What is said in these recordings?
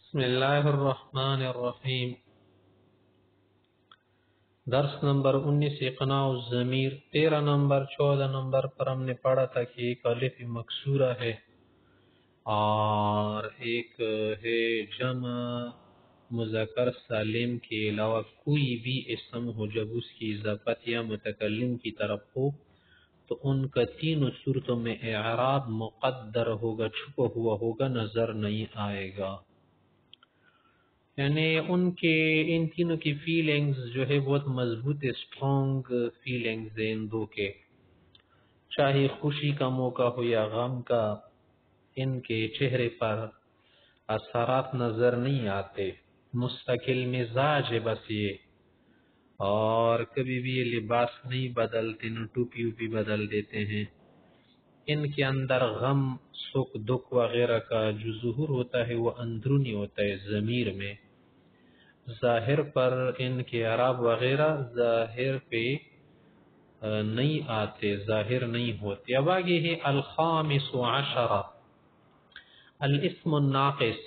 بسم اللہ الرحمن الرحیم۔ درس نمبر 19 اقناع الضمیر، 13 نمبر 14 نمبر پر ہم نے پڑھا تھا کہ ایک الف مکسورہ ہے اور ایک ہے جمع مذکر سالم کے علاوہ کوئی بھی اسم ہو جب اس کی اضافت یا متکلم کی طرف ہو تو ان کا تینوں صورتوں میں اعراب مقدر ہوگا، چھپا ہوا ہوگا، نظر نہیں آئے گا۔ یعنی ان تینوں کی فیلنگز جو ہے بہت مضبوط اسٹرانگ فیلنگز ہیں ان دو کے، چاہے خوشی کا موقع ہو یا غم کا، ان کے چہرے پر اثرات نظر نہیں آتے، مستقل مزاج ہے بس یہ، اور کبھی بھی یہ لباس نہیں بدلتے، نہ ٹوپی وپی بدل دیتے ہیں۔ ان کے اندر غم، سکھ، دکھ وغیرہ کا جو ظہور ہوتا ہے وہ اندرونی ہوتا ہے ضمیر میں، ظاہر پر ان کے اعراب وغیرہ ظاہر پہ نہیں آتے، ظاہر نہیں ہوتے۔ اب آگے ہے الخامس عشرہ الاسم الناقص،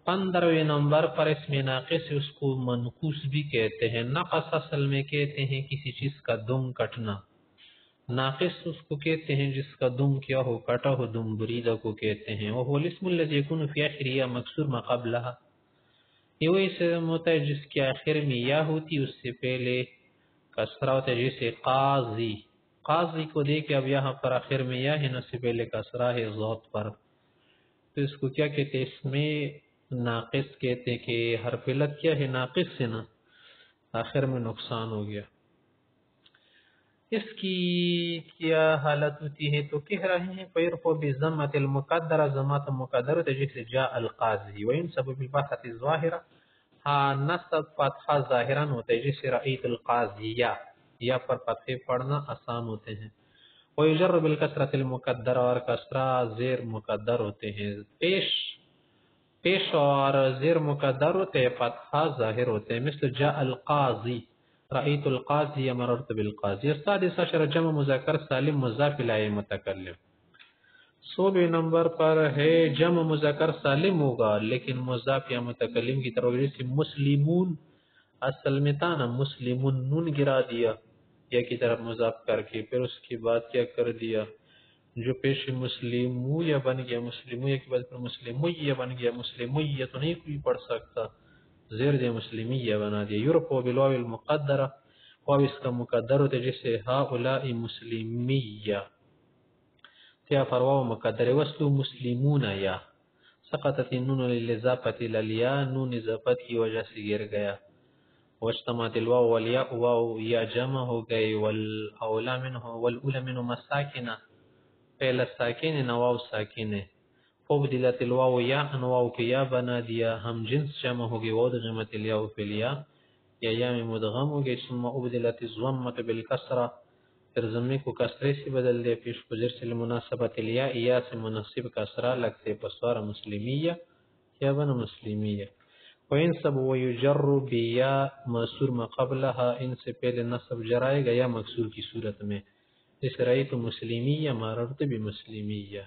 15ویں نمبر پر اسم ناقص، اس کو منقوص بھی کہتے ہیں۔ نقص اصل میں کہتے ہیں کسی چیز کا دم کٹنا، ناقص اس کو کہتے ہیں جس کا دم کیا ہو، کٹا ہو، دم بریدہ کو کہتے ہیں۔ وهو الاسم الذي يكون في آخره مكسور ما قبلها، یہ وہ اسم ہوتا ہے جس کے آخر میں یا ہوتی اس سے پہلے کسرہ ہوتا ہے، جیسے قاضی، قاضی کو دیکھیں اب یہاں پر آخر میں یا ہے، اس سے پہلے کسرہ ہے ضاد پر، تو اس کو کیا کہتے ہیں؟ اس میں ناقص کہتے ہیں کہ حرف علت کیا ہے؟ ناقص سے نا، آخر میں نقصان ہو گیا۔ اس کی کیا حالت ہوتی ہے تو کہہ رہے ہیں فَيُرْفَعُ بِالضَّمَّةِ الْمُقَدَّرَةِ، ضمات مقدر ہوتا ہے جیسے جاء القاضی، وَيُنْصَبُ بِالْفَتْحَةِ الظَّاهِرَةِ، ہاں نصب فتحہ ظاہراً ہوتا ہے جیسے رأیت القاضیہ، یا پر فتحے پڑھنا آسان ہوتے ہیں۔ وَيُجَرُّ بِالْكَسْرَةِ الْمُقَدَّرَةِ، اور کسرہ زیر مقدر ہوتے ہیں، پیش اور زیر مقدر ہوتے ہیں، فتحہ ظاہر ہوتے ہیں، مثل جاء القاضی، رأیت القاضی، مررت بالقاضی۔ السادس عشر جمع مذکر سالم مضاف الیہ متکلم، 16 نمبر پر ہے جمع مذکر سالم ہوگا لیکن مضاف یا متکلم کی طرف، جیسے مسلمون، اصل میں تھا نا مسلمون، نون گرا دیا یا کی طرف مضاف کر کے، پھر اس کے بعد کیا کر دیا، جو پیش مسلمویہ بن گیا، مسلمویہ کے بعد پھر مسلمویہ بن گیا، مسلمویہ تو نہیں کوئی پڑھ سکتا، زیر دے مسلمیہ بنا دیا۔ یورفع بالواو المقدرہ، واو اس کا مقدر ہوتا ہے جیسے ہؤلاء مسلمیہ، تیا پر واو مقدر، وصل مسلمون یا، سقطت النون للاضافة الى الياء، نون اضافت کی وجہ سے گر گیا، واجتمعت الواو والیاء، واو یا جمع ہو گئی، والاولا منہم الساکنہ، پہلا ساکن ہے، نواو ساکن ہے، فبدلت الواو یا، انواو کے یا بنا دیا، ہم جنس جمع ہو گئی، وادغمت الیاء فی الیاء، یا میں مدغم ہو گئی، ثم ابدلت الضمۃ بالکسرہ، پھر ضمے کو کسرے سے بدل دیا، پیش کو زر سے مناسبت الیاء، یا سے مناسب کسرہ لگتے، پسوار مسلمیہ، یا بنا مسلمیہ۔ وینصب ویجر بیا مصور ما قبلها، ان سے پہلے نصب جرائے گا یا مکسور کی صورت میں، اس رأیت مسلمیہ، مررت بمسلمیہ۔